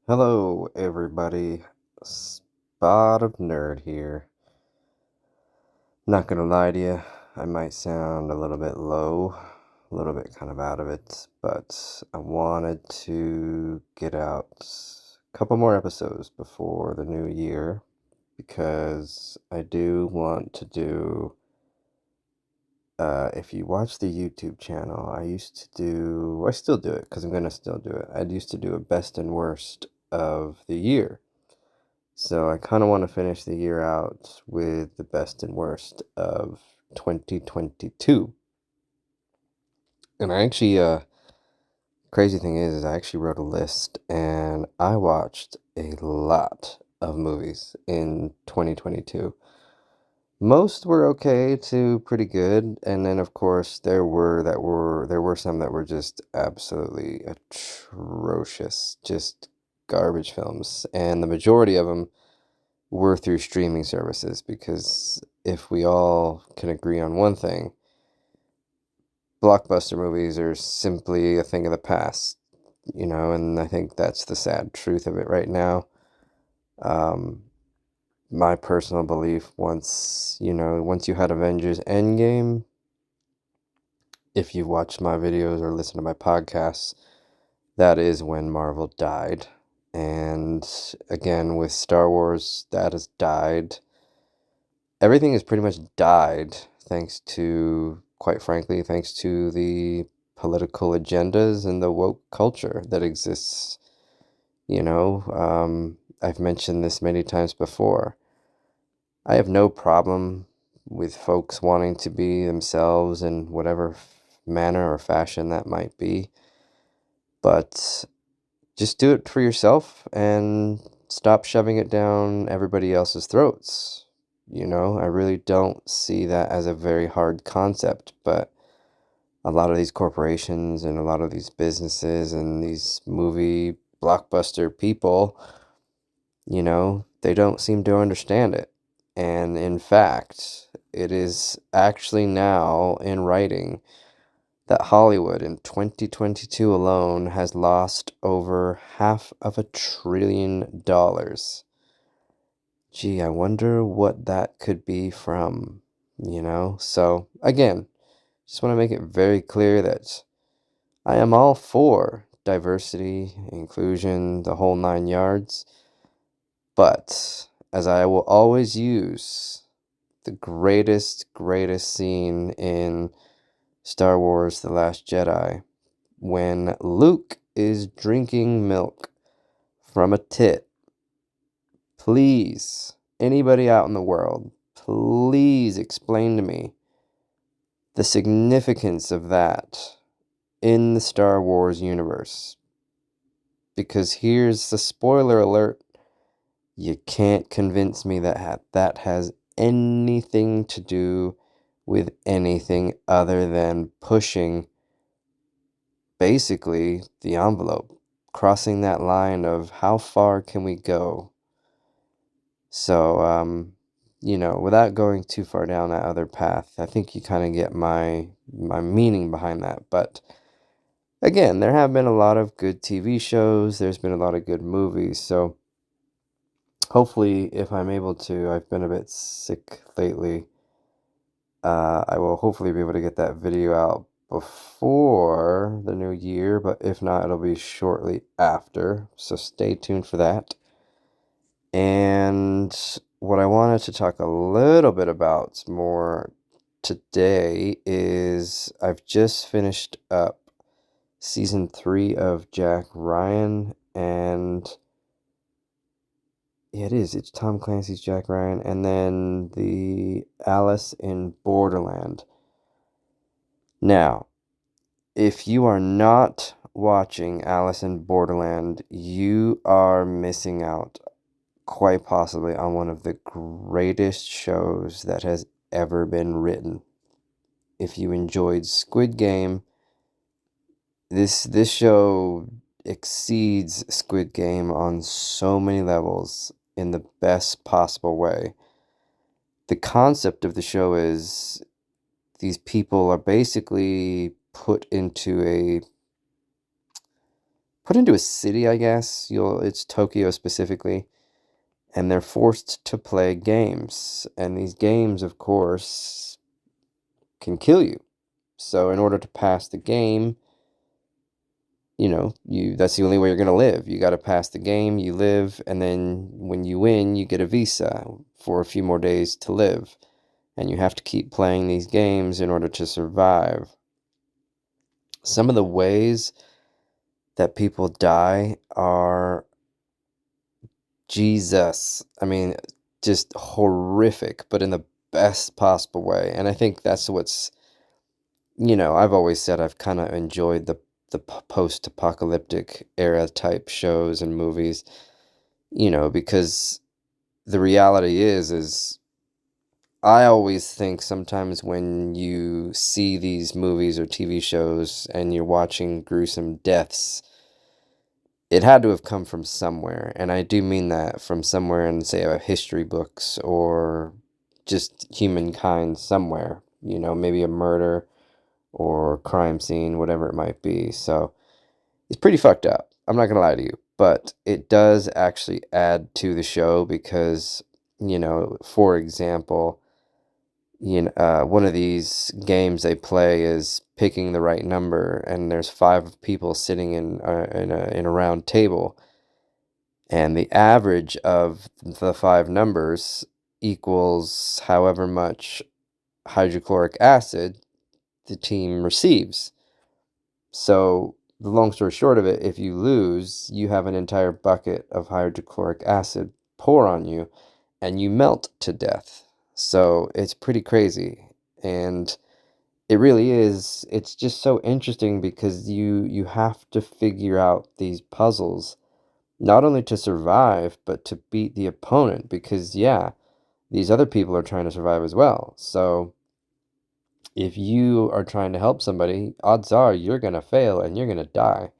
Hello, everybody. Spot of Nerd here. Not gonna lie to you, I might sound a little bit low, a little bit kind of out of it, but I wanted to get out a couple more episodes before the new year because I do want to do. If you watch the YouTube channel, I still do it because I'm gonna still do it. I used to do a best and worst of the year. So I kind of want to finish the year out with the best and worst of 2022. And crazy thing is I actually wrote a list and I watched a lot of movies in 2022. Most were okay to pretty good, and then of course there were some that were just absolutely atrocious, just garbage films, and the majority of them were through streaming services because if we all can agree on one thing, blockbuster movies are simply a thing of the past, and I think that's the sad truth of it right now. Um, my personal belief, once you had Avengers Endgame, if you watched my videos or listened to my podcasts, that is when Marvel died. And again, with Star Wars, that has died. Everything has pretty much died quite frankly, thanks to the political agendas and the woke culture that exists. I've mentioned this many times before. I have no problem with folks wanting to be themselves in whatever manner or fashion that might be, but just do it for yourself and stop shoving it down everybody else's throats. I really don't see that as a very hard concept, but a lot of these corporations and a lot of these businesses and these movie blockbuster people, they don't seem to understand it. And in fact, it is actually now in writing that Hollywood in 2022 alone has lost over $500 billion. Gee, I wonder what that could be from. So, again, just want to make it very clear that I am all for diversity, inclusion, the whole nine yards. But as I will always use the greatest scene in Star Wars The Last Jedi, when Luke is drinking milk from a tit. Please, anybody out in the world, please explain to me the significance of that in the Star Wars universe. Because here's the spoiler alert. You can't convince me that that has anything to do with anything other than pushing basically the envelope, crossing that line of how far can we go. So, without going too far down that other path, I think you kind of get my meaning behind that. But again, there have been a lot of good TV shows. There's been a lot of good movies. So hopefully, if I'm able to, I've been a bit sick lately. I will hopefully be able to get that video out before the new year, but if not, it'll be shortly after. So stay tuned for that. And what I wanted to talk a little bit about more today is I've just finished up season 3 of Jack Ryan, and yeah, it's Tom Clancy's Jack Ryan, and then the Alice in Borderland. Now, if you are not watching Alice in Borderland, you are missing out quite possibly on one of the greatest shows that has ever been written. If you enjoyed Squid Game, this show exceeds Squid Game on so many levels in the best possible way. The concept of the show is these people are basically put into a city, I guess. It's Tokyo specifically, and they're forced to play games. And these games, of course, can kill you. So in order to pass the game, that's the only way you're going to live. You got to pass the game, you live, and then when you win, you get a visa for a few more days to live. And you have to keep playing these games in order to survive. Some of the ways that people die are, Jesus. I mean, just horrific, but in the best possible way. And I think that's I've always said I've kind of enjoyed the post-apocalyptic era type shows and movies, because the reality is I always think sometimes when you see these movies or TV shows and you're watching gruesome deaths, it had to have come from somewhere. And I do mean that from somewhere in, say, history books or just humankind somewhere, maybe a murder or crime scene, whatever it might be. So it's pretty fucked up. I'm not gonna lie to you, but it does actually add to the show because, for example, one of these games they play is picking the right number, and there's five people sitting in a round table, and the average of the five numbers equals however much hydrochloric acid the team receives. So, the long story short of it, if you lose, you have an entire bucket of hydrochloric acid pour on you and you melt to death. So, it's pretty crazy. And it really is. It's just so interesting because you have to figure out these puzzles not only to survive, but to beat the opponent because, yeah, these other people are trying to survive as well. So, if you are trying to help somebody, odds are you're going to fail and you're going to die.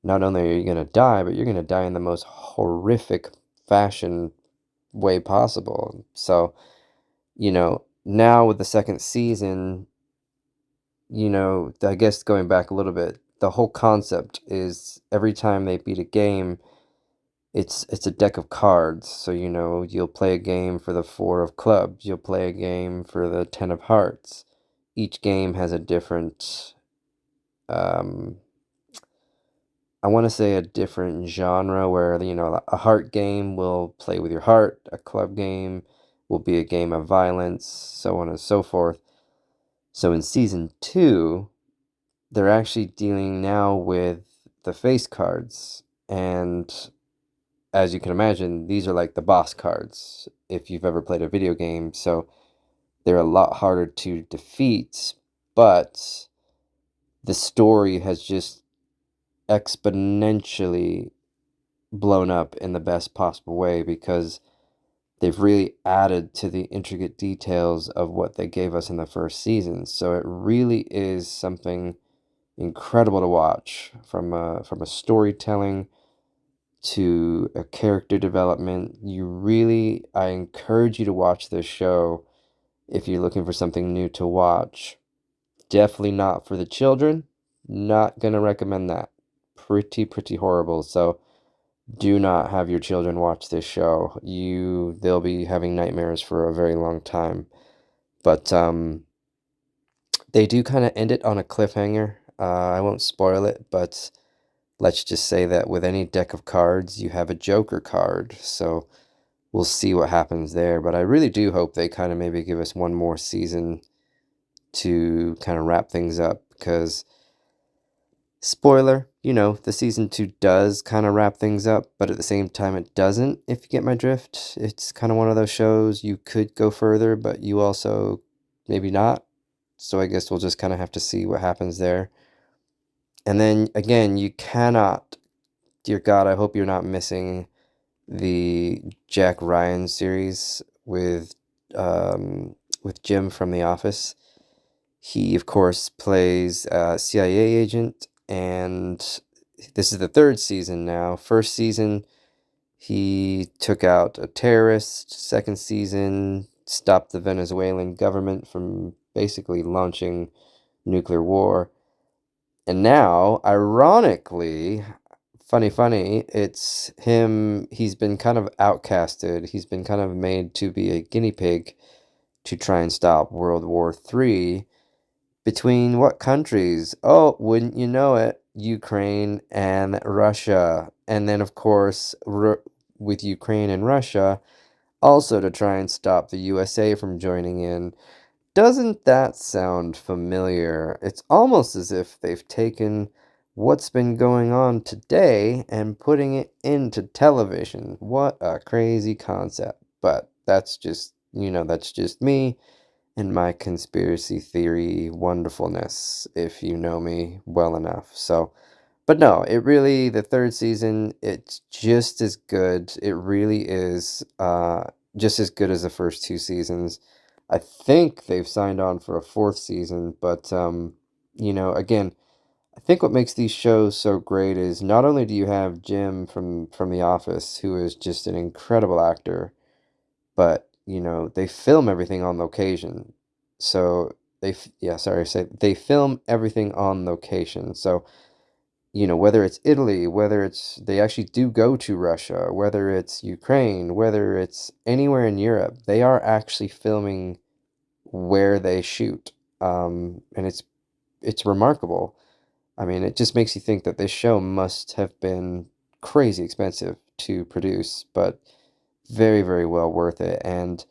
Not only are you going to die, but you're going to die in the most horrific fashion way possible. So, now with the second season, I guess going back a little bit, the whole concept is every time they beat a game, it's a deck of cards. So, you'll play a game for the four of clubs, you'll play a game for the 10 of hearts. Each game has a different, um, I want to say a different genre where, a heart game will play with your heart, a club game will be a game of violence, so on and so forth. So in season 2, they're actually dealing now with the face cards. And as you can imagine, these are like the boss cards if you've ever played a video game. So they're a lot harder to defeat, but the story has just exponentially blown up in the best possible way because they've really added to the intricate details of what they gave us in the first season. So it really is something incredible to watch from a storytelling to a character development. I encourage you to watch this show if you're looking for something new to watch. Definitely not for the children. Not gonna recommend that. Pretty horrible. So do not have your children watch this show. They'll be having nightmares for a very long time. But they do kind of end it on a cliffhanger. I won't spoil it, but let's just say that with any deck of cards, you have a Joker card. So we'll see what happens there. But I really do hope they kind of maybe give us one more season to kind of wrap things up because spoiler, the season 2 does kind of wrap things up, but at the same time it doesn't, if you get my drift. It's kind of one of those shows you could go further, but you also maybe not. So I guess we'll just kind of have to see what happens there. And then again, you cannot, dear God, I hope you're not missing the Jack Ryan series with Jim from The Office. He, of course, plays a CIA agent, and this is the third season now. First season, he took out a terrorist. Second season, stopped the Venezuelan government from basically launching nuclear war. And now, ironically, funny, it's him, he's been kind of outcasted. He's been kind of made to be a guinea pig to try and stop World War III. Between what countries? Oh, wouldn't you know it? Ukraine and Russia. And then, of course, with Ukraine and Russia, also to try and stop the USA from joining in. Doesn't that sound familiar? It's almost as if they've taken what's been going on today and putting it into television. What a crazy concept. But that's just, that's just me and my conspiracy theory wonderfulness, if you know me well enough. So, but no, it really, the third season, it's just as good. It really is just as good as the first two seasons. I think they've signed on for a fourth season, but again, I think what makes these shows so great is not only do you have Jim from The Office, who is just an incredible actor, but they film everything on location. So they film everything on location. So whether it's Italy, whether it's they actually do go to Russia, whether it's Ukraine, whether it's anywhere in Europe, they are actually filming where they shoot. And it's remarkable. I mean, it just makes you think that this show must have been crazy expensive to produce, but very, very well worth it. And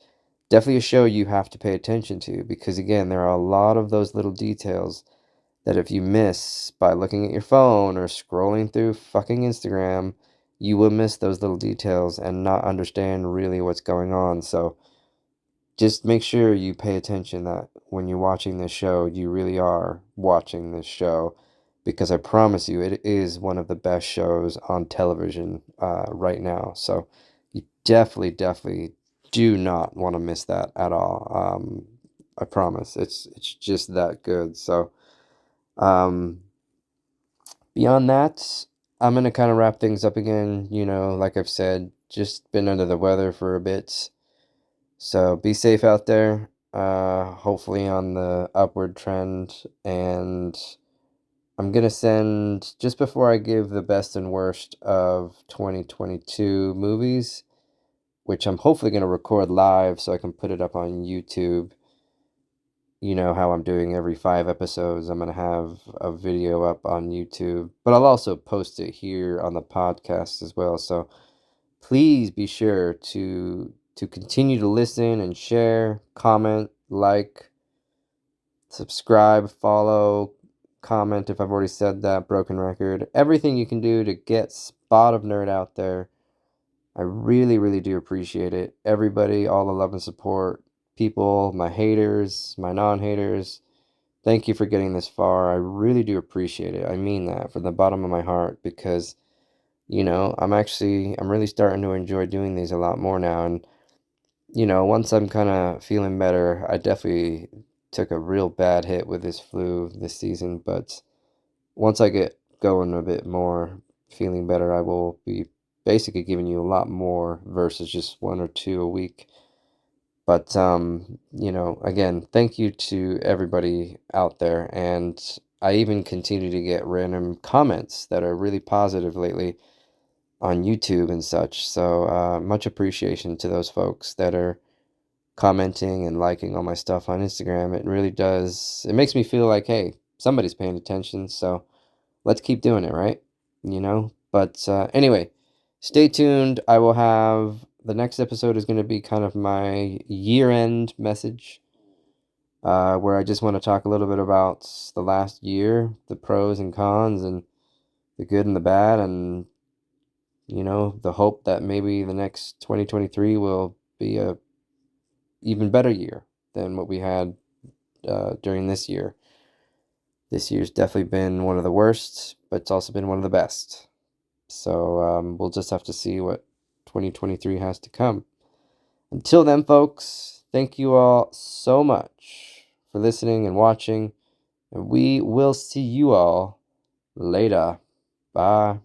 definitely a show you have to pay attention to because, again, there are a lot of those little details that if you miss by looking at your phone or scrolling through fucking Instagram, you will miss those little details and not understand really what's going on. So just make sure you pay attention that when you're watching this show, you really are watching this show because I promise you it is one of the best shows on television right now. So you definitely do not want to miss that at all. I promise. It's just that good. So um, beyond that, I'm gonna kind of wrap things up again. Like I've said, just been under the weather for a bit. So be safe out there. Hopefully on the upward trend. And I'm gonna send, just before I give the best and worst of 2022 movies, which I'm hopefully gonna record live so I can put it up on YouTube. You know how I'm doing every 5 episodes. I'm gonna have a video up on YouTube, but I'll also post it here on the podcast as well. So please be sure to continue to listen and share, comment, like, subscribe, follow, comment if I've already said that, broken record. Everything you can do to get Spot of Nerd out there. I really, really do appreciate it. Everybody, all the love and support, people, my haters, my non-haters. Thank you for getting this far. I really do appreciate it. I mean that from the bottom of my heart because, I'm really starting to enjoy doing these a lot more now. And, once I'm kind of feeling better, I definitely took a real bad hit with this flu this season. But once I get going a bit more, feeling better, I will be basically giving you a lot more versus just one or two a week. But, again, thank you to everybody out there. And I even continue to get random comments that are really positive lately on YouTube and such. So, much appreciation to those folks that are commenting and liking all my stuff on Instagram. It really does. It makes me feel like, hey, somebody's paying attention. So let's keep doing it, right? But anyway, stay tuned. I will have the next episode is going to be kind of my year-end message, where I just want to talk a little bit about the last year, the pros and cons, and the good and the bad, and the hope that maybe the next 2023 will be a even better year than what we had during this year. This year's definitely been one of the worst, but it's also been one of the best. So we'll just have to see what 2023 has to come. Until then, folks, thank you all so much for listening and watching, and we will see you all later. Bye.